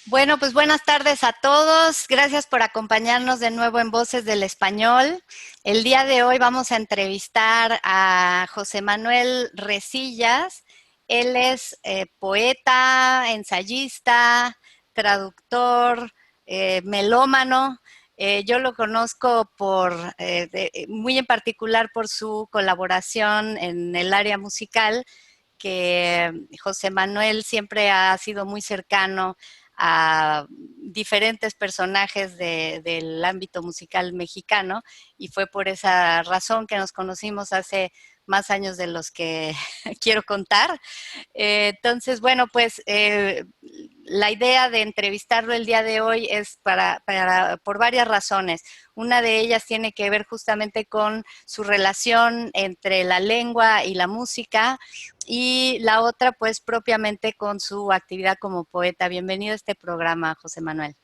Bueno, pues buenas tardes a todos. Gracias por acompañarnos de nuevo en Voces del Español. El día de hoy vamos a entrevistar a José Manuel Resillas. Él es poeta, ensayista, traductor, melómano. Yo lo conozco muy en particular por su colaboración en el área musical, que José Manuel siempre ha sido muy cercano a diferentes personajes del ámbito musical mexicano, y fue por esa razón que nos conocimos hace más años de los que quiero contar. Entonces, bueno, pues la idea de entrevistarlo el día de hoy es por varias razones. Una de ellas tiene que ver justamente con su relación entre la lengua y la música, y la otra pues propiamente con su actividad como poeta. Bienvenido a este programa, José Manuel.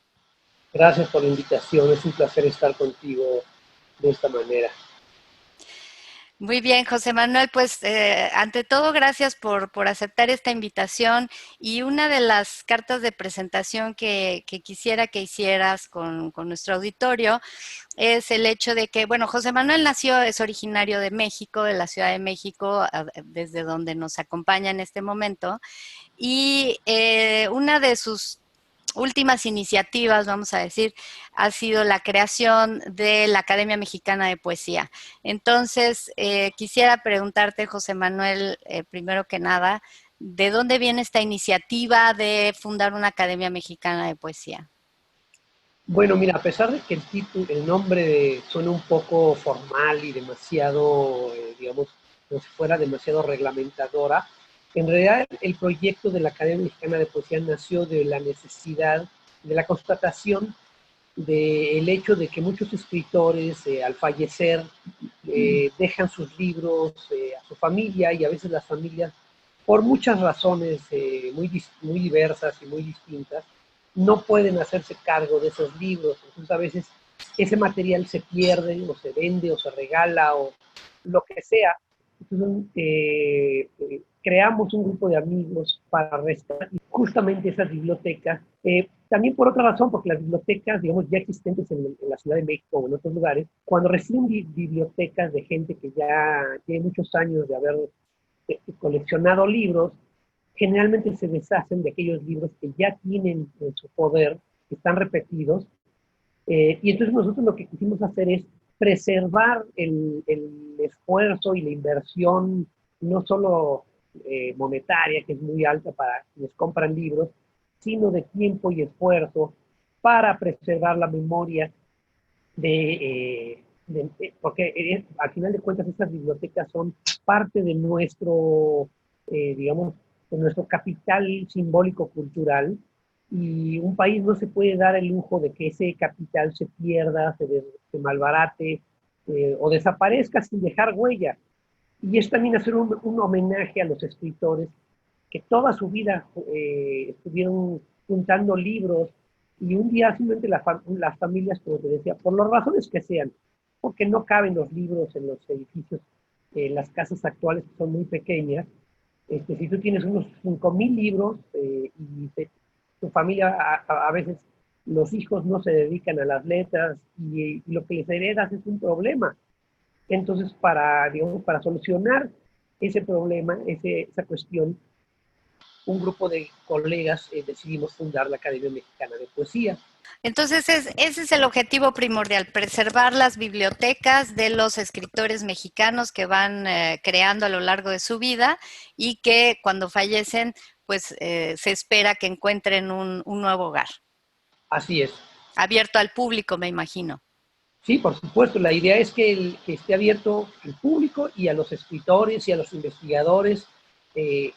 Gracias por la invitación, es un placer estar contigo de esta manera. Muy bien, José Manuel, pues ante todo, gracias por aceptar esta invitación. Y una de las cartas de presentación que quisiera que hicieras con nuestro auditorio es el hecho de que, bueno, José Manuel es originario de México, de la Ciudad de México, desde donde nos acompaña en este momento. Y una de sus últimas iniciativas, vamos a decir, ha sido la creación de la Academia Mexicana de Poesía. Entonces, quisiera preguntarte, José Manuel, primero que nada, ¿de dónde viene esta iniciativa de fundar una Academia Mexicana de Poesía? Bueno, mira, a pesar de que el nombre suena un poco formal y demasiado, digamos, como si fuera demasiado reglamentadora, en realidad el proyecto de la Academia Mexicana de Poesía nació de la necesidad, de la constatación del hecho de que muchos escritores al fallecer dejan sus libros a su familia, y a veces las familias, por muchas razones muy diversas y muy distintas, no pueden hacerse cargo de esos libros. Entonces a veces ese material se pierde o se vende o se regala o lo que sea. Entonces creamos un grupo de amigos para rescatar justamente esas bibliotecas. También por otra razón, porque las bibliotecas, digamos, ya existentes en la Ciudad de México o en otros lugares, cuando reciben bibliotecas de gente que ya tiene muchos años de haber coleccionado libros, generalmente se deshacen de aquellos libros que ya tienen en su poder, que están repetidos, y entonces nosotros lo que quisimos hacer es preservar el esfuerzo y la inversión, no solo monetaria, que es muy alta para quienes compran libros, sino de tiempo y esfuerzo para preservar la memoria porque al final de cuentas estas bibliotecas son parte de nuestro, digamos, de nuestro capital simbólico cultural, y un país no se puede dar el lujo de que ese capital se pierda, se malbarate o desaparezca sin dejar huella. Y es también hacer un homenaje a los escritores que toda su vida estuvieron juntando libros, y un día simplemente las familias, como te decía, por las razones que sean, porque no caben los libros en los edificios, las casas actuales que son muy pequeñas. Si tú tienes unos 5,000 libros tu familia, a veces los hijos no se dedican a las letras, y lo que les heredas es un problema. Entonces, digamos, para solucionar ese problema, esa cuestión, un grupo de colegas decidimos fundar la Academia Mexicana de Poesía. Entonces, ese es el objetivo primordial, preservar las bibliotecas de los escritores mexicanos que van creando a lo largo de su vida, y que cuando fallecen, pues se espera que encuentren un nuevo hogar, Así es. abierto al público, me imagino. Sí, por supuesto. La idea es que esté abierto al público y a los escritores y a los investigadores, y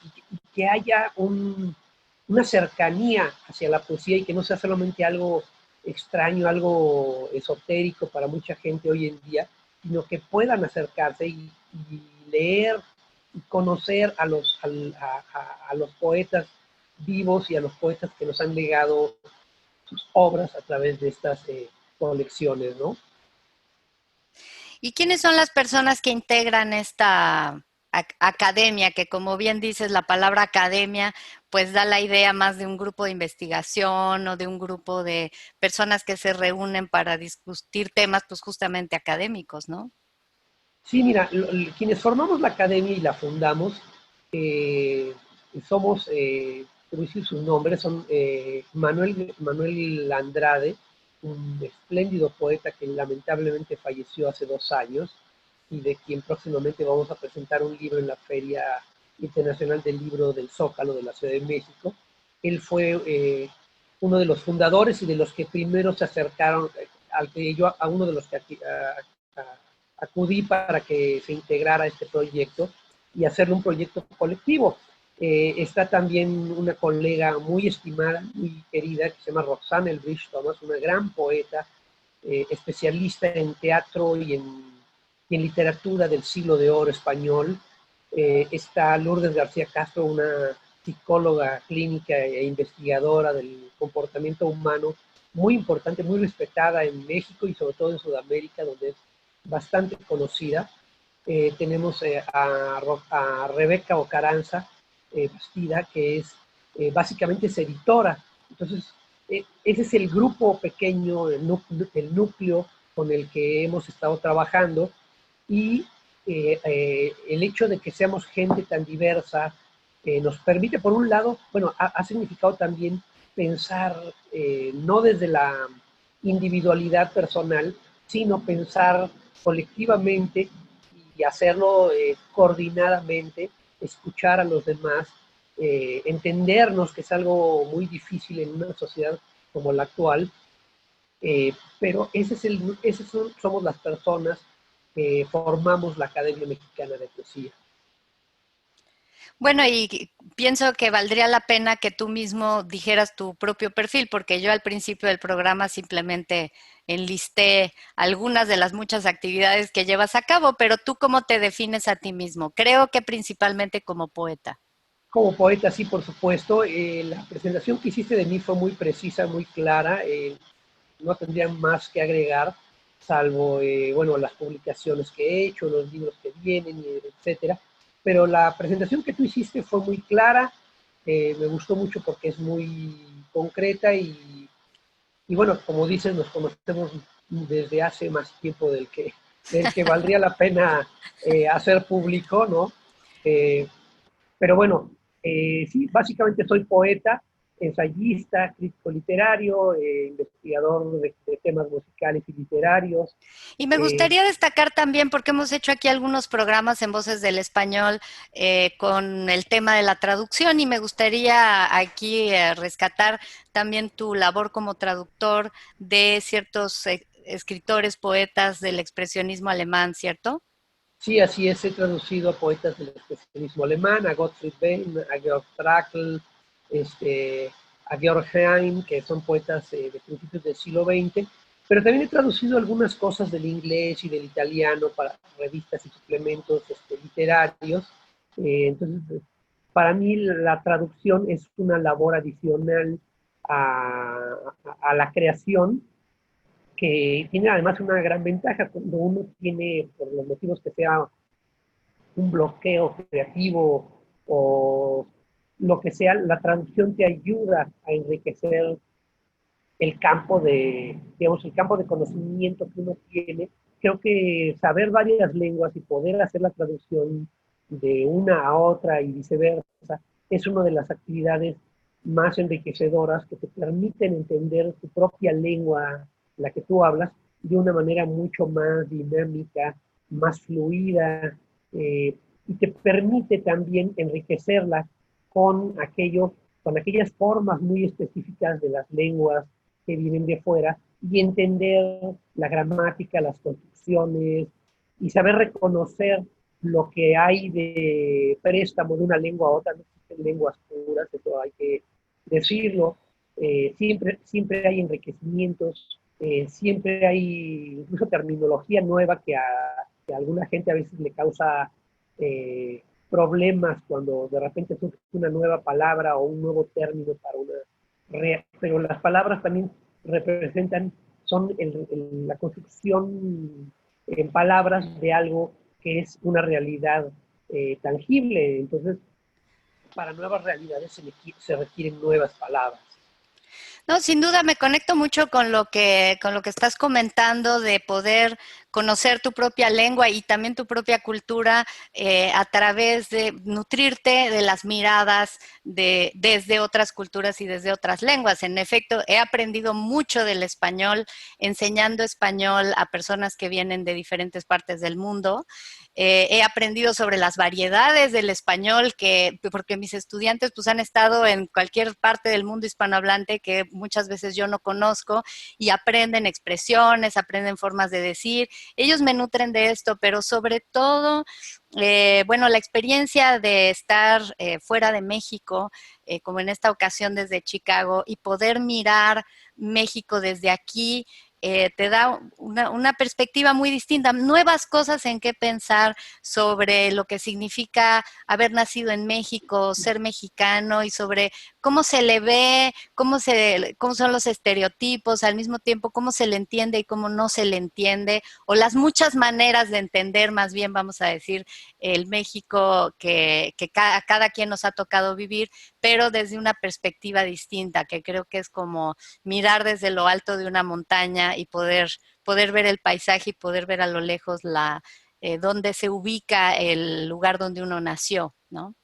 que haya una cercanía hacia la poesía, y que no sea solamente algo extraño, algo esotérico para mucha gente hoy en día, sino que puedan acercarse y leer y conocer a los poetas vivos y a los poetas que nos han legado sus obras a través de estas colecciones, ¿no? ¿Y quiénes son las personas que integran esta? academia, que como bien dices, la palabra academia, pues da la idea más de un grupo de investigación o de un grupo de personas que se reúnen para discutir temas, pues justamente académicos, ¿no? Sí, mira, quienes formamos la academia y la fundamos, eh, somos, te voy a decir sus nombres, son Manuel Andrade, un espléndido poeta que lamentablemente falleció hace 2 años y de quien próximamente vamos a presentar un libro en la Feria Internacional del Libro del Zócalo de la Ciudad de México. Él fue uno de los fundadores y de los que primero se acercaron, al que yo, a uno de los que acudí para que se integrara a este proyecto y hacerlo un proyecto colectivo. Está también una colega muy estimada, muy querida, que se llama Roxana Elbridge Thomas, una gran poeta, especialista en teatro y en literatura del siglo de oro español. Está Lourdes García Castro, una psicóloga clínica e investigadora del comportamiento humano, muy importante, muy respetada en México y sobre todo en Sudamérica, donde es bastante conocida. Tenemos a Rebeca Ocaranza Bastida, que es básicamente es editora. Entonces, ese es el grupo pequeño, el núcleo con el que hemos estado trabajando y el hecho de que seamos gente tan diversa nos permite, por un lado, bueno, ha significado también pensar no desde la individualidad personal, sino pensar colectivamente y hacerlo coordinadamente, escuchar a los demás, entendernos, que es algo muy difícil en una sociedad como la actual, pero somos las personas que formamos la Academia Mexicana de Poesía. Bueno, y pienso que valdría la pena que tú mismo dijeras tu propio perfil, porque yo al principio del programa simplemente enlisté algunas de las muchas actividades que llevas a cabo, pero tú cómo te defines a ti mismo. Creo que principalmente como poeta. Como poeta, sí, por supuesto. La presentación que hiciste de mí fue muy precisa, muy clara. No tendría más que agregar, salvo, bueno, las publicaciones que he hecho, los libros que vienen, etcétera. Pero la presentación que tú hiciste fue muy clara, me gustó mucho porque es muy concreta y bueno, como dices, nos conocemos desde hace más tiempo del que valdría la pena hacer público, ¿no? Eh, pero bueno, sí, básicamente soy poeta, ensayista, crítico literario, investigador de temas musicales y literarios. Y me Eh, gustaría destacar también, porque hemos hecho aquí algunos programas en Voces del Español con el tema de la traducción y me gustaría aquí rescatar también tu labor como traductor de ciertos escritores, poetas del expresionismo alemán, ¿cierto? sí, así es, he traducido a poetas del expresionismo alemán, a Gottfried Benn, a Georg Trakl, a Georg Heim, que son poetas de principios del siglo XX, pero también he traducido algunas cosas del inglés y del italiano para revistas y suplementos literarios. Entonces, para mí la traducción es una labor adicional a la creación, que tiene además una gran ventaja cuando uno tiene, por los motivos que sea, un bloqueo creativo o lo que sea, la traducción te ayuda a enriquecer el campo de, digamos, el campo de conocimiento que uno tiene. Creo que saber varias lenguas y poder hacer la traducción de una a otra y viceversa es una de las actividades más enriquecedoras que te permiten entender tu propia lengua, la que tú hablas, de una manera mucho más dinámica, más fluida, y te permite también enriquecerla con con aquellas formas muy específicas de las lenguas que vienen de fuera y entender la gramática, las construcciones y saber reconocer lo que hay de préstamo de una lengua a otra. No existen lenguas puras, eso hay que decirlo. Siempre hay enriquecimientos, siempre hay incluso terminología nueva que a alguna gente a veces le causa problemas cuando de repente surge una nueva palabra o un nuevo término para pero las palabras también representan, son la construcción en palabras de algo que es una realidad tangible. Entonces, para nuevas realidades se requieren nuevas palabras. No, sin duda me conecto mucho con lo que estás comentando de poder conocer tu propia lengua y también tu propia cultura a través de nutrirte de las miradas desde otras culturas y desde otras lenguas. En efecto, he aprendido mucho del español enseñando español a personas que vienen de diferentes partes del mundo. He aprendido sobre las variedades del español, porque mis estudiantes pues, han estado en cualquier parte del mundo hispanohablante que muchas veces yo no conozco y aprenden expresiones, aprenden formas de decir. Ellos me nutren de esto, pero sobre todo, bueno, la experiencia de estar fuera de México, como en esta ocasión desde Chicago, y poder mirar México desde aquí, te da una perspectiva muy distinta, nuevas cosas en qué pensar sobre lo que significa haber nacido en México, ser mexicano y sobre cómo se le ve, cómo son los estereotipos, al mismo tiempo cómo se le entiende y cómo no se le entiende, o las muchas maneras de entender, más bien vamos a decir, el México que cada quien nos ha tocado vivir, pero desde una perspectiva distinta, que creo que es como mirar desde lo alto de una montaña y poder ver el paisaje y poder ver a lo lejos dónde se ubica el lugar donde uno nació, ¿no?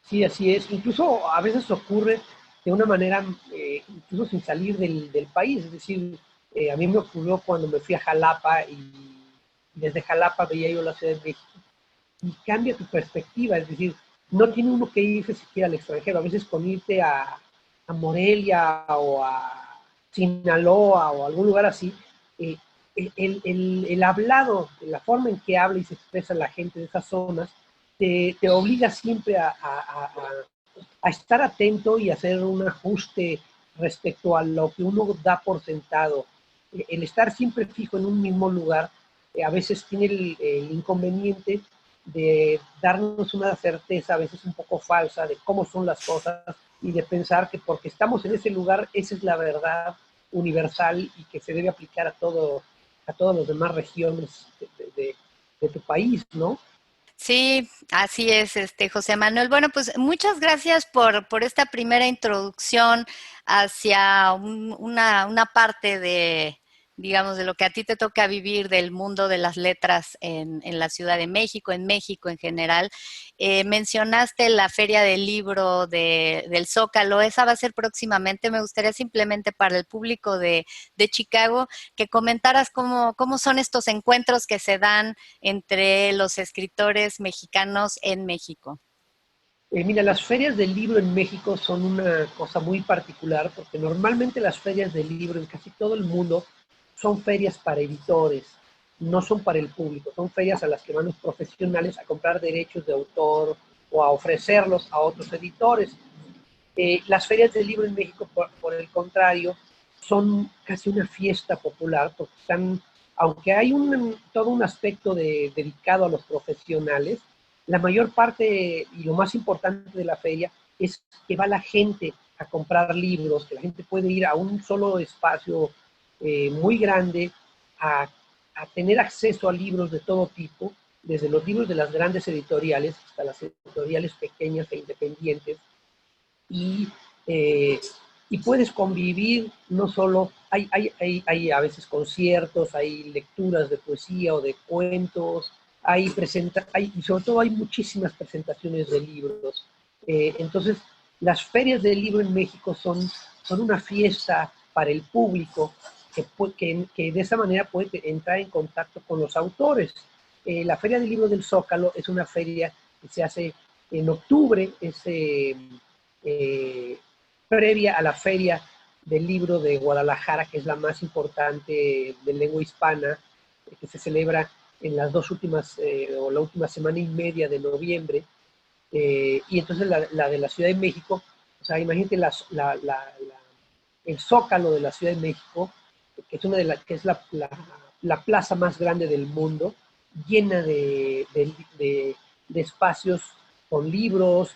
Sí, así es. Incluso a veces ocurre de una manera, incluso sin salir del país. Es decir, a mí me ocurrió cuando me fui a Jalapa y desde Jalapa veía yo la Ciudad de México y cambia tu perspectiva. Es decir, no tiene uno que irse siquiera al extranjero. A veces con irte a Morelia o a Sinaloa o a algún lugar así, eh, el hablado, la forma en que habla y se expresa la gente de esas zonas, te obliga siempre a estar atento y hacer un ajuste respecto a lo que uno da por sentado. El estar siempre fijo en un mismo lugar a veces tiene el inconveniente de darnos una certeza a veces un poco falsa de cómo son las cosas y de pensar que porque estamos en ese lugar, esa es la verdad universal y que se debe aplicar a todas las demás regiones de tu país, ¿no? Sí, así es, José Manuel. Bueno, pues muchas gracias por esta primera introducción hacia una parte de, digamos, de lo que a ti te toca vivir del mundo de las letras en la Ciudad de México, en México en general. Mencionaste la Feria del Libro del Zócalo, esa va a ser próximamente. Me gustaría simplemente para el público de Chicago que comentaras cómo son estos encuentros que se dan entre los escritores mexicanos en México. Mira, las ferias del libro en México son una cosa muy particular porque normalmente las ferias del libro en casi todo el mundo son ferias para editores, no son para el público, son ferias a las que van los profesionales a comprar derechos de autor o a ofrecerlos a otros editores. Las ferias del libro en México, por el contrario, son casi una fiesta popular porque están, aunque hay todo un aspecto dedicado a los profesionales, la mayor parte y lo más importante de la feria es que va la gente a comprar libros, que la gente puede ir a un solo espacio muy grande a tener acceso a libros de todo tipo, desde los libros de las grandes editoriales hasta las editoriales pequeñas e independientes, y, eh, y puedes convivir, no solo, hay a veces conciertos, hay lecturas de poesía o de cuentos, y sobre todo hay muchísimas presentaciones de libros. Entonces, las ferias del libro en México son una fiesta para el público que de esa manera puede entrar en contacto con los autores. La Feria del Libro del Zócalo es una feria que se hace en octubre, eh, previa a la Feria del Libro de Guadalajara, que es la más importante de lengua hispana, que se celebra en las dos últimas, o la última semana y media de noviembre. Y entonces la de la Ciudad de México, o sea, imagínate el Zócalo de la Ciudad de México, que es, que es la plaza más grande del mundo, llena de espacios con libros,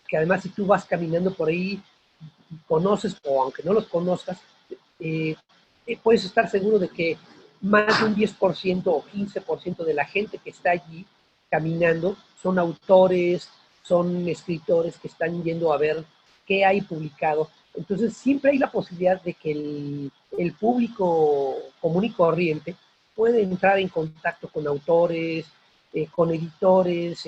que además si tú vas caminando por ahí, conoces, o aunque no los conozcas, eh, puedes estar seguro de que más de un 10% o 15% de la gente que está allí caminando, son autores, son escritores que están yendo a ver qué hay publicado. Entonces siempre hay la posibilidad de que el público común y corriente puede entrar en contacto con autores, con editores,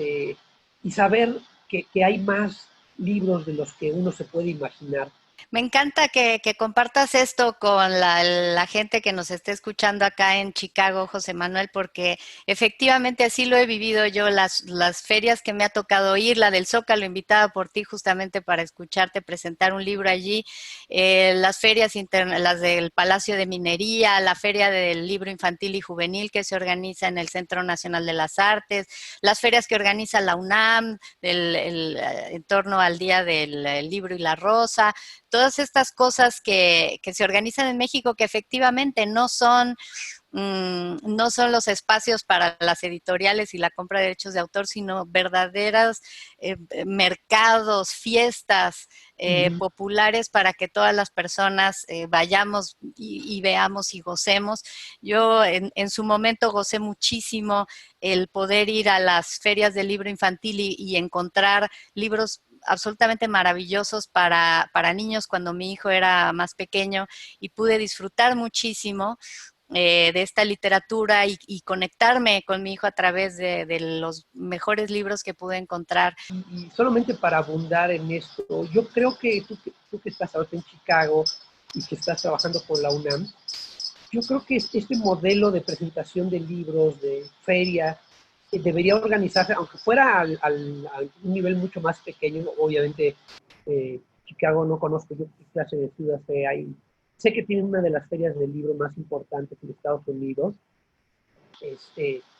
y saber que hay más libros de los que uno se puede imaginar. Me encanta que compartas esto con la gente que nos esté escuchando acá en Chicago, José Manuel, porque efectivamente así lo he vivido yo, las ferias que me ha tocado ir, la del Zócalo, invitada por ti justamente para escucharte presentar un libro allí, las ferias las del Palacio de Minería, la feria del libro infantil y juvenil que se organiza en el Centro Nacional de las Artes, las ferias que organiza la UNAM en torno al Día del Libro y la Rosa, todas estas cosas que se organizan en México que efectivamente no son los espacios para las editoriales y la compra de derechos de autor, sino verdaderos mercados, fiestas populares para que todas las personas vayamos y veamos y gocemos. Yo en su momento gocé muchísimo el poder ir a las ferias del libro infantil y encontrar libros absolutamente maravillosos para niños cuando mi hijo era más pequeño y pude disfrutar muchísimo de esta literatura y conectarme con mi hijo a través de los mejores libros que pude encontrar. Y solamente para abundar en esto, yo creo que tú que estás ahora en Chicago y que estás trabajando con la UNAM, yo creo que este modelo de presentación de libros, de feria, debería organizarse, aunque fuera a un nivel mucho más pequeño. Obviamente, Chicago no conozco yo qué clase de ciudad hay. Sé que tiene una de las ferias del libro más importantes en Estados Unidos,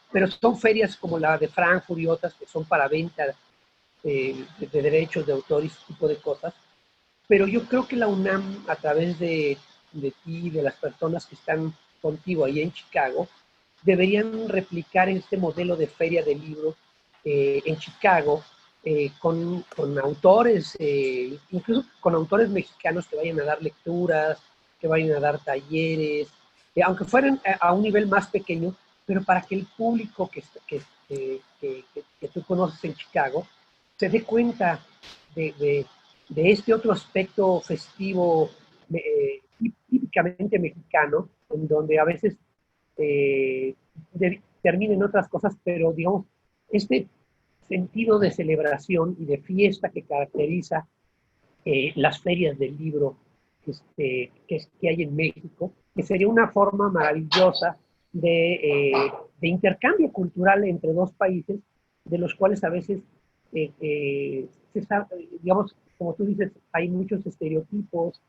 pero son ferias como la de Frankfurt y otras que son para venta de derechos de autor y ese tipo de cosas. Pero yo creo que la UNAM, a través de ti, de las personas que están contigo ahí en Chicago, deberían replicar este modelo de feria de libros en Chicago, con autores, incluso con autores mexicanos que vayan a dar lecturas, que vayan a dar talleres, aunque fueran a un nivel más pequeño, pero para que el público que tú conoces en Chicago se dé cuenta de este otro aspecto festivo típicamente mexicano, en donde a veces eh, terminen otras cosas, pero digamos, este sentido de celebración y de fiesta que caracteriza las ferias del libro que hay en México, que sería una forma maravillosa de intercambio cultural entre dos países, de los cuales a veces, digamos, como tú dices, hay muchos estereotipos,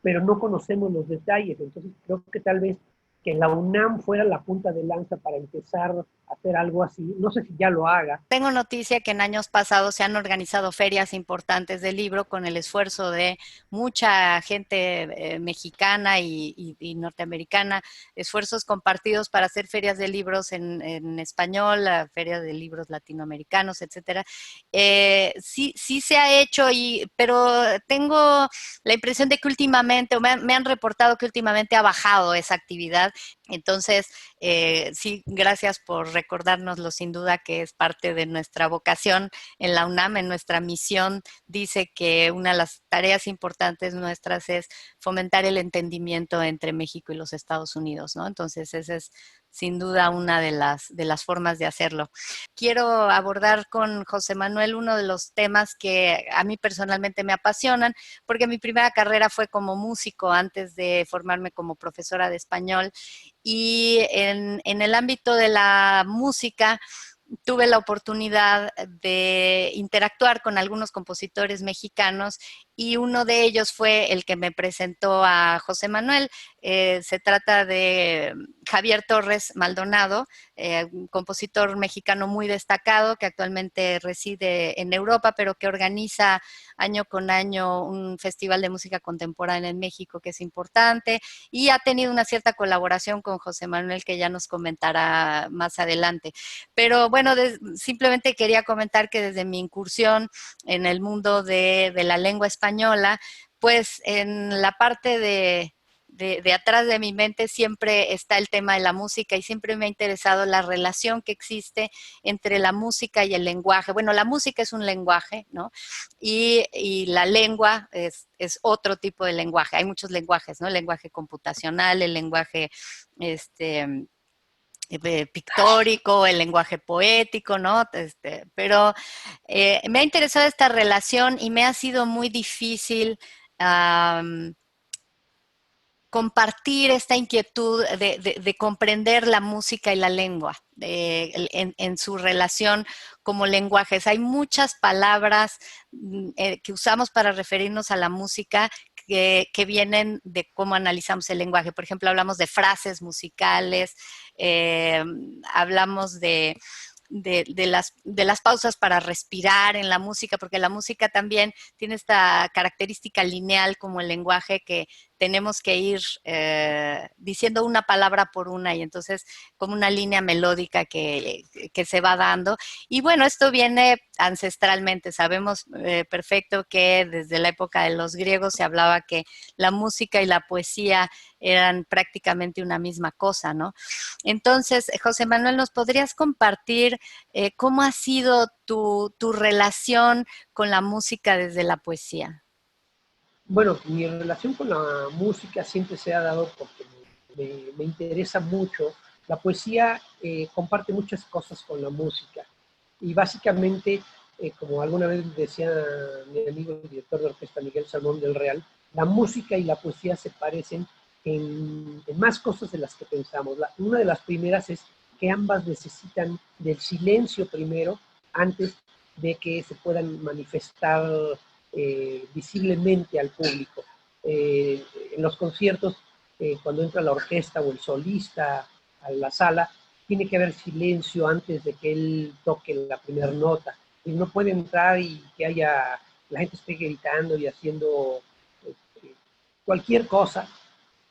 pero no conocemos los detalles. Entonces creo que tal vez que la UNAM fuera la punta de lanza para empezar a hacer algo así. No sé si ya lo haga. Tengo noticia que en años pasados se han organizado ferias importantes de libro con el esfuerzo de mucha gente mexicana y norteamericana, esfuerzos compartidos para hacer ferias de libros en español, la feria de libros latinoamericanos, etcétera. Sí se ha hecho, pero tengo la impresión de que últimamente, o me han reportado que últimamente ha bajado esa actividad. Entonces, sí, gracias por recordárnoslo, sin duda que es parte de nuestra vocación en la UNAM, en nuestra misión. Dice que una de las tareas importantes nuestras es fomentar el entendimiento entre México y los Estados Unidos, ¿no? Entonces, esa es sin duda una de las formas de hacerlo. Quiero abordar con José Manuel uno de los temas que a mí personalmente me apasionan, porque mi primera carrera fue como músico antes de formarme como profesora de español. Y en el ámbito de la música tuve la oportunidad de interactuar con algunos compositores mexicanos y uno de ellos fue el que me presentó a José Manuel. Se trata de Javier Torres Maldonado, un compositor mexicano muy destacado que actualmente reside en Europa, pero que organiza año con año un festival de música contemporánea en México que es importante y ha tenido una cierta colaboración con José Manuel que ya nos comentará más adelante. Pero bueno, simplemente quería comentar que desde mi incursión en el mundo de la lengua española, pues en la parte de atrás de mi mente siempre está el tema de la música y siempre me ha interesado la relación que existe entre la música y el lenguaje. Bueno, la música es un lenguaje, ¿no? Y la lengua es otro tipo de lenguaje. Hay muchos lenguajes, ¿no? El lenguaje computacional, el lenguaje pictórico, el lenguaje poético, ¿no? Pero me ha interesado esta relación y me ha sido muy difícil compartir esta inquietud de comprender la música y la lengua en su relación como lenguajes. Hay muchas palabras que usamos para referirnos a la música que vienen de cómo analizamos el lenguaje. Por ejemplo, hablamos de frases musicales, hablamos de las pausas para respirar en la música, porque la música también tiene esta característica lineal como el lenguaje que tenemos que ir diciendo una palabra por una y entonces como una línea melódica que se va dando. Y bueno, esto viene ancestralmente. Sabemos perfecto que desde la época de los griegos se hablaba que la música y la poesía eran prácticamente una misma cosa, ¿no? Entonces, José Manuel, ¿nos podrías compartir cómo ha sido tu relación con la música desde la poesía? Bueno, mi relación con la música siempre se ha dado porque me interesa mucho. La poesía comparte muchas cosas con la música y básicamente, como alguna vez decía mi amigo el director de orquesta Miguel Salmón del Real, la música y la poesía se parecen en más cosas de las que pensamos. Una de las primeras es que ambas necesitan del silencio primero antes de que se puedan manifestar visiblemente al público. En los conciertos, cuando entra la orquesta o el solista a la sala, tiene que haber silencio antes de que él toque la primera nota. Y no puede entrar y que la gente esté gritando y haciendo cualquier cosa.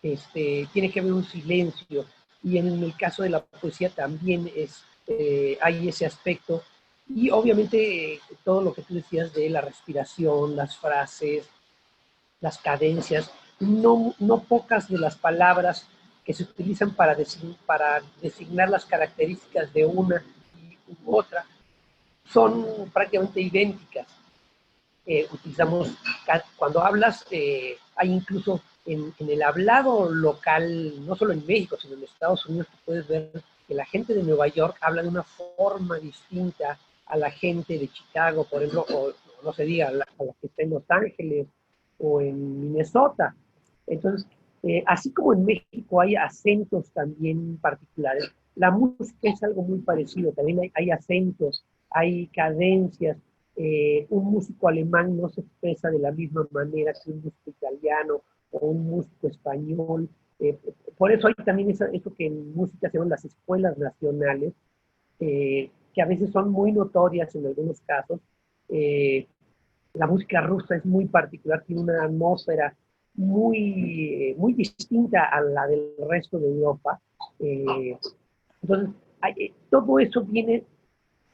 Tiene que haber un silencio. Y en el caso de la poesía también hay ese aspecto. Y obviamente todo lo que tú decías de la respiración, las frases, las cadencias, no pocas de las palabras que se utilizan para designar las características de una u otra son prácticamente idénticas. Utilizamos, cuando hablas, hay incluso en el hablado local, no solo en México, sino en Estados Unidos, tú puedes ver que la gente de Nueva York habla de una forma distinta a la gente de Chicago, por ejemplo, o no se diga, a la que está en Los Ángeles o en Minnesota. Entonces, así como en México hay acentos también particulares, la música es algo muy parecido, también hay acentos, hay cadencias. Un músico alemán no se expresa de la misma manera que un músico italiano o un músico español. Por eso hay también eso que en música se llaman las escuelas nacionales, que a veces son muy notorias en algunos casos. Eh, la música rusa es muy particular, tiene una atmósfera muy distinta a la del resto de Europa. Entonces, todo eso viene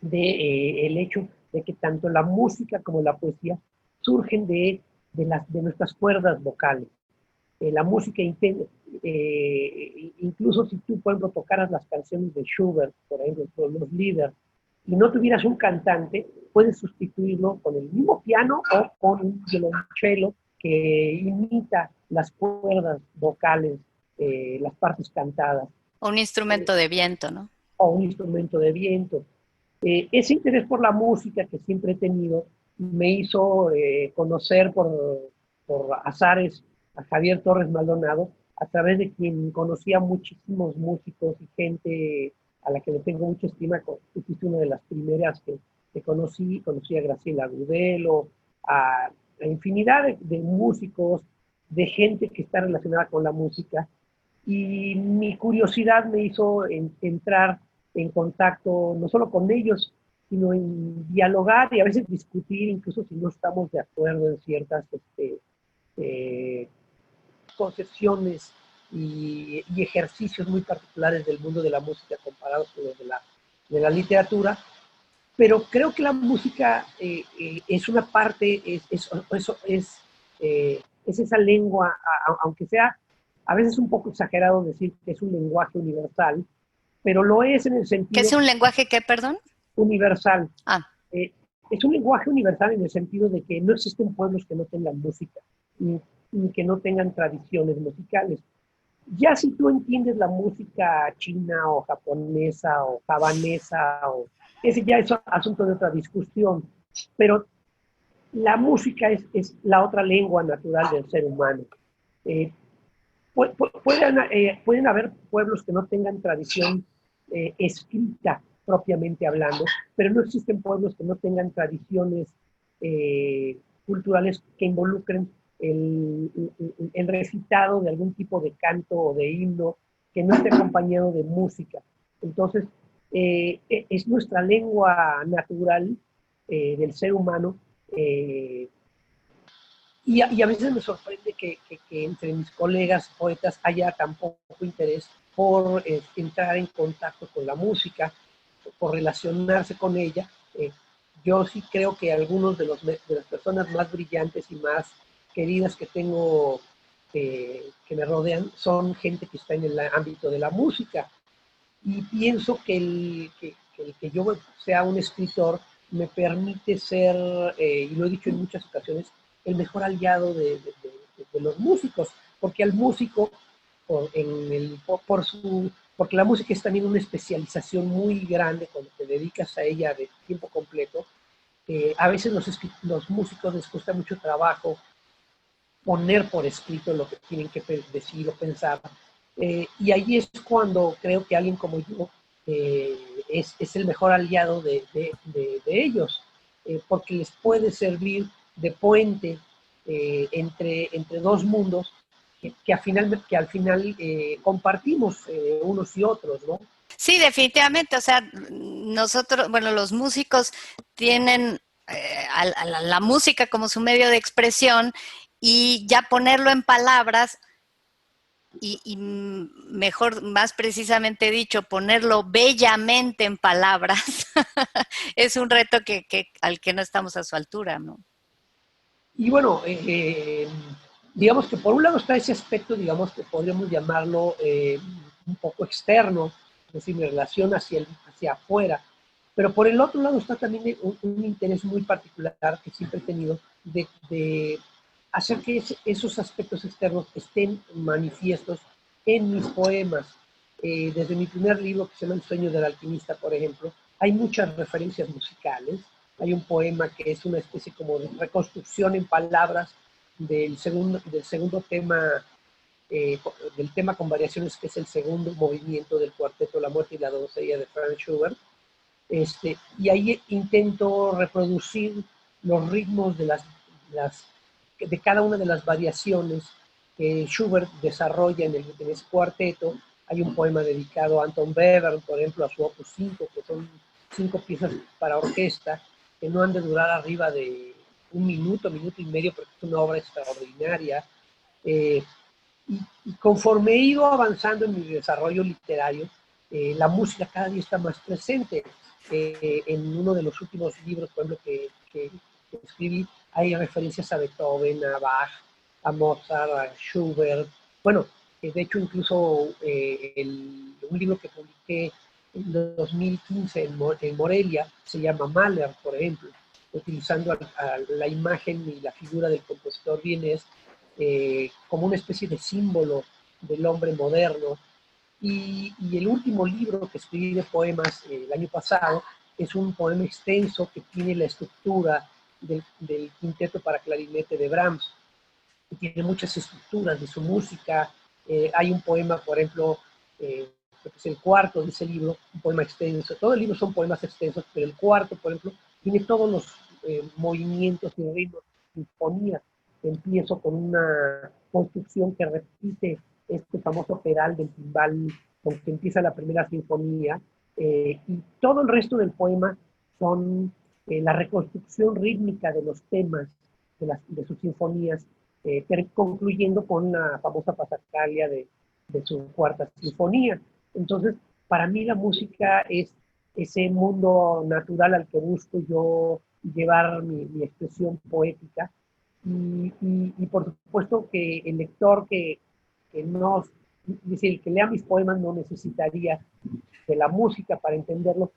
el hecho de que tanto la música como la poesía surgen de nuestras cuerdas vocales. La música, incluso si tú, por ejemplo, tocaras las canciones de Schubert, por ejemplo, los Lieder, y no tuvieras un cantante, puedes sustituirlo con el mismo piano o con un violonchelo que imita las cuerdas vocales, las partes cantadas. O un instrumento de viento, ¿no? O un instrumento de viento. Ese interés por la música que siempre he tenido me hizo conocer por azares a Javier Torres Maldonado, a través de quien conocía muchísimos músicos y gente a la que le tengo mucha estima. Tú fuiste una de las primeras que conocí a Graciela Agudelo, a infinidad de músicos, de gente que está relacionada con la música, y mi curiosidad me hizo entrar en contacto no solo con ellos, sino en dialogar y a veces discutir, incluso si no estamos de acuerdo en ciertas eh, concepciones y ejercicios muy particulares del mundo de la música comparados con los de la literatura. Pero creo que la música es una parte, es esa lengua, aunque sea a veces es un poco exagerado decir que es un lenguaje universal, pero lo es en el ¿Qué sentido es un lenguaje qué, perdón? universal. Ah, Eh, es un lenguaje universal en el sentido de que no existen pueblos que no tengan música, ni que no tengan tradiciones musicales. Ya si tú entiendes la música china o japonesa o javanesa, ese ya es asunto de otra discusión, pero la música es la otra lengua natural del ser humano. Eh, pueden haber pueblos que no tengan tradición escrita propiamente hablando, pero no existen pueblos que no tengan tradiciones culturales que involucren el recitado de algún tipo de canto o de himno que no esté acompañado de música. Entonces, es nuestra lengua natural del ser humano, y a veces me sorprende que entre mis colegas poetas haya tan poco interés por entrar en contacto con la música, por relacionarse con ella. Yo sí creo que algunos de las personas más brillantes y más queridas que tengo, que me rodean, son gente que está en el ámbito de la música. Y pienso que el que yo sea un escritor me permite ser, y lo he dicho en muchas ocasiones, el mejor aliado de los músicos, porque al músico, porque la música es también una especialización muy grande cuando te dedicas a ella de tiempo completo. A veces los músicos les cuesta mucho trabajo poner por escrito lo que tienen que decir o pensar. Y ahí es cuando creo que alguien como yo eh, es el mejor aliado de ellos, porque les puede servir de puente entre dos mundos que al final compartimos unos y otros, ¿no? sí, definitivamente. O sea, nosotros, bueno, los músicos tienen la música como su medio de expresión y ya ponerlo en palabras y mejor, más precisamente dicho, ponerlo bellamente en palabras es un reto al que no estamos a su altura, ¿no? Y bueno, digamos que por un lado está ese aspecto, digamos que podríamos llamarlo un poco externo, es decir, mi relación hacia afuera, pero por el otro lado está también un interés muy particular que siempre he tenido de hacer que esos aspectos externos estén manifiestos en mis poemas. Desde mi primer libro, que se llama El sueño del alquimista, por ejemplo, hay muchas referencias musicales. Hay un poema que es una especie como de reconstrucción en palabras del segundo tema, del tema con variaciones, que es el segundo movimiento del cuarteto La muerte y la doncella de Franz Schubert. Y ahí intento reproducir los ritmos de cada una de las variaciones que Schubert desarrolla en ese cuarteto. Hay un poema dedicado a Anton Webern, por ejemplo, a su Opus 5, que son 5 piezas para orquesta, que no han de durar arriba de un minuto, minuto y medio, porque es una obra extraordinaria. Eh, y conforme he ido avanzando en mi desarrollo literario, la música cada día está más presente. En uno de los últimos libros, por ejemplo, que escribí, hay referencias a Beethoven, a Bach, a Mozart, a Schubert. Bueno, de hecho, incluso un libro que publiqué en 2015 en Morelia se llama Mahler, por ejemplo, utilizando a la imagen y la figura del compositor vienés como una especie de símbolo del hombre moderno. Y el último libro que escribí de poemas el año pasado es un poema extenso que tiene la estructura del quinteto para clarinete de Brahms, que tiene muchas estructuras de su música. Hay un poema, por ejemplo, que es el cuarto de ese libro, un poema extenso. Todo el libro son poemas extensos, pero el cuarto, por ejemplo, tiene todos los movimientos y ritmos, sinfonías. Empiezo con una construcción que repite este famoso pedal del timbal con que empieza la primera sinfonía, y todo el resto del poema son la reconstrucción rítmica de los temas de sus sinfonías, concluyendo con la famosa Pasacalia de su cuarta sinfonía. Entonces, para mí la música es ese mundo natural al que busco yo llevar mi expresión poética, y por supuesto que el lector que no, es decir, el que lea mis poemas no necesitaría de la música para entenderlo,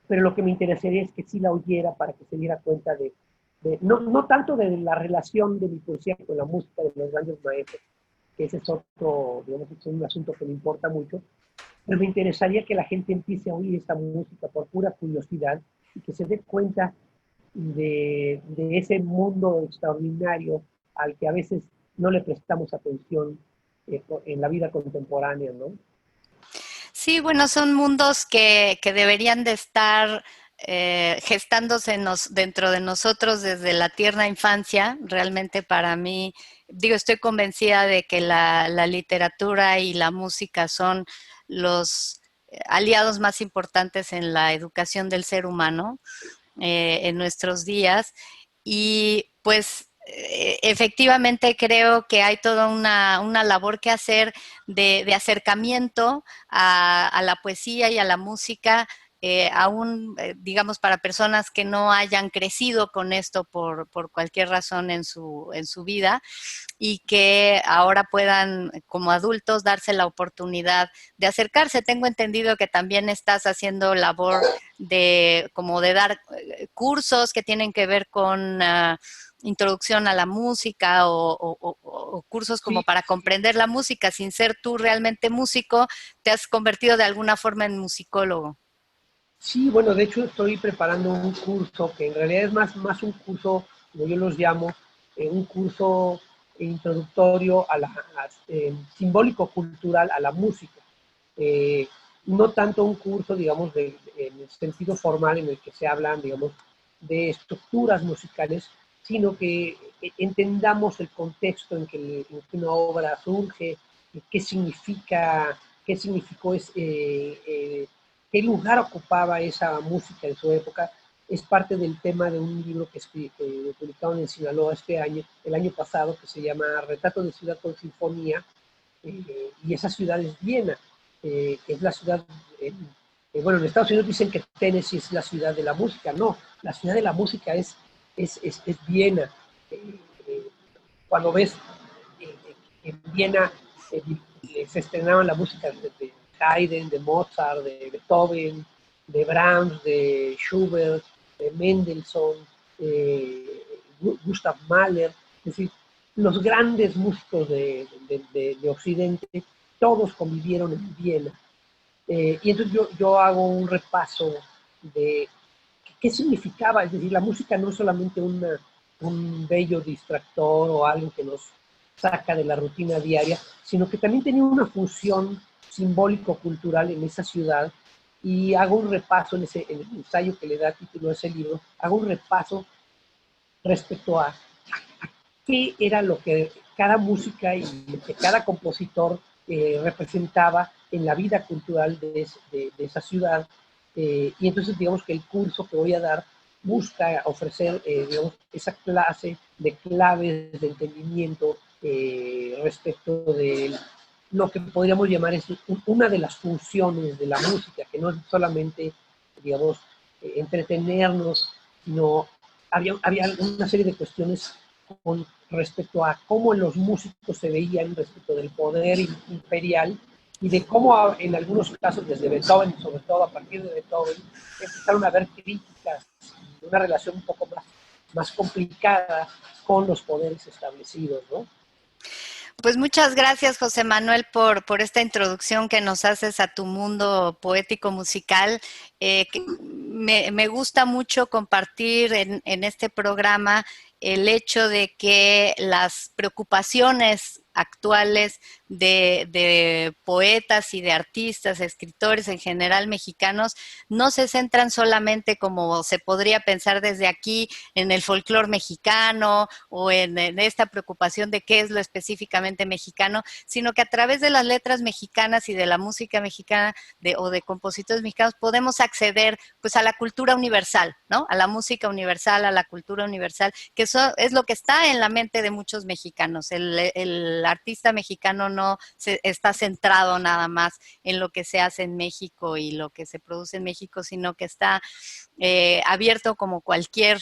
pero lo que me interesaría es que sí la oyera para que se diera cuenta no tanto de la relación de mi poesía con la música de los grandes maestros, que ese es otro, digamos, es un asunto que me importa mucho, pero me interesaría que la gente empiece a oír esta música por pura curiosidad y que se dé cuenta de ese mundo extraordinario al que a veces no le prestamos atención en la vida contemporánea, ¿no? Sí, bueno, son mundos que deberían de estar gestándose dentro de nosotros desde la tierna infancia. Realmente para mí, digo, estoy convencida de que la literatura y la música son los aliados más importantes en la educación del ser humano en nuestros días. Y pues efectivamente creo que hay toda una labor que hacer de acercamiento a la poesía y a la música, aún, digamos, para personas que no hayan crecido con esto por cualquier razón en su vida y que ahora puedan, como adultos, darse la oportunidad de acercarse. Tengo entendido que también estás haciendo labor como de dar cursos que tienen que ver con introducción a la música o cursos como Sí, para comprender la música sin ser tú realmente músico, te has convertido de alguna forma en musicólogo. sí, bueno, de hecho estoy preparando un curso que en realidad es más un curso, como yo los llamo, un curso introductorio simbólico-cultural a la música. Eh, no tanto un curso, digamos, en el sentido formal en el que se hablan, digamos, de estructuras musicales, sino que entendamos el contexto en que una obra surge, qué significa, qué significó qué lugar ocupaba esa música en su época. Es parte del tema de un libro que publicaron en Sinaloa el año pasado, que se llama Retrato de Ciudad con Sinfonía, y esa ciudad es Viena, que es la ciudad, bueno, en Estados Unidos dicen que Tennessee es la ciudad de la música, no, la ciudad de la música es Viena. Eh, eh, Cuando ves eh, en Viena se estrenaba la música de Haydn, de Mozart, de Beethoven, de Brahms, de Schubert, de Mendelssohn, Gustav Mahler, es decir, los grandes músicos de Occidente, todos convivieron en Viena. Y entonces yo hago un repaso de qué significaba, es decir, la música no es solamente un bello distractor o algo que nos saca de la rutina diaria, sino que también tenía una función simbólico-cultural en esa ciudad. Y hago un repaso en el ensayo que le da título a ese libro, hago un repaso respecto a qué era lo que cada música y que cada compositor representaba en la vida cultural de esa ciudad. Y entonces digamos que el curso que voy a dar busca ofrecer digamos, esa clase de claves de entendimiento respecto de lo que podríamos llamar es una de las funciones de la música, que no es solamente, digamos, entretenernos, sino había una serie de cuestiones con respecto a cómo los músicos se veían respecto del poder imperial y de cómo en algunos casos, desde Beethoven, sobre todo a partir de Beethoven, empezaron a haber críticas y una relación un poco más complicada con los poderes establecidos, ¿no? Pues muchas gracias, José Manuel, por esta introducción que nos haces a tu mundo poético musical. Me gusta mucho compartir en este programa el hecho de que las preocupaciones actuales de poetas y de artistas, escritores en general mexicanos, no se centran solamente como se podría pensar desde aquí en el folclore mexicano o en esta preocupación de qué es lo específicamente mexicano, sino que a través de las letras mexicanas y de la música mexicana o de compositores mexicanos podemos acceder pues a la cultura universal, ¿no? A la música universal, a la cultura universal, que eso es lo que está en la mente de muchos mexicanos. El artista mexicano no está centrado nada más en lo que se hace en México y lo que se produce en México, sino que está abierto como cualquier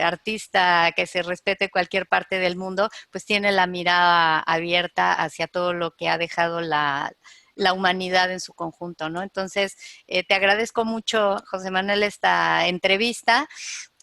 artista que se respete en cualquier parte del mundo, pues tiene la mirada abierta hacia todo lo que ha dejado la humanidad en su conjunto, ¿no? Entonces, te agradezco mucho, José Manuel, esta entrevista.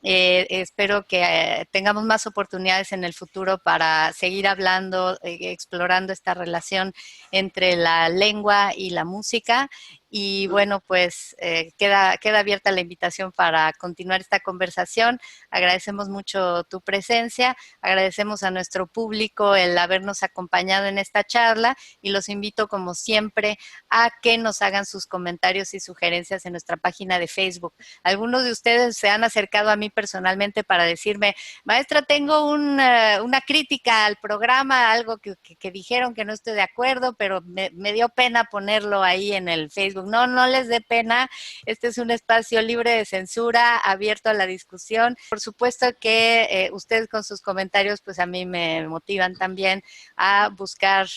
Espero que tengamos más oportunidades en el futuro para seguir hablando, explorando esta relación entre la lengua y la música. Y bueno, pues queda abierta la invitación para continuar esta conversación. Agradecemos mucho tu presencia, agradecemos a nuestro público el habernos acompañado en esta charla y los invito, como siempre, a que nos hagan sus comentarios y sugerencias en nuestra página de Facebook. Algunos de ustedes se han acercado a mí personalmente para decirme, maestra, tengo una crítica al programa, algo que dijeron que no estoy de acuerdo, pero me dio pena ponerlo ahí en el Facebook. No, no les dé pena, este es un espacio libre de censura, abierto a la discusión. Por supuesto que ustedes con sus comentarios, pues a mí me motivan también a buscar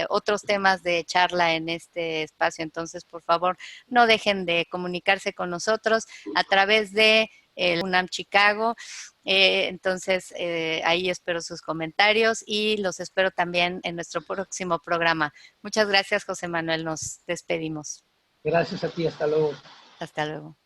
otros temas de charla en este espacio. Entonces, por favor, no dejen de comunicarse con nosotros a través de el UNAM Chicago. Entonces, ahí espero sus comentarios y los espero también en nuestro próximo programa. Muchas gracias, José Manuel. Nos despedimos. Gracias a ti, hasta luego. Hasta luego.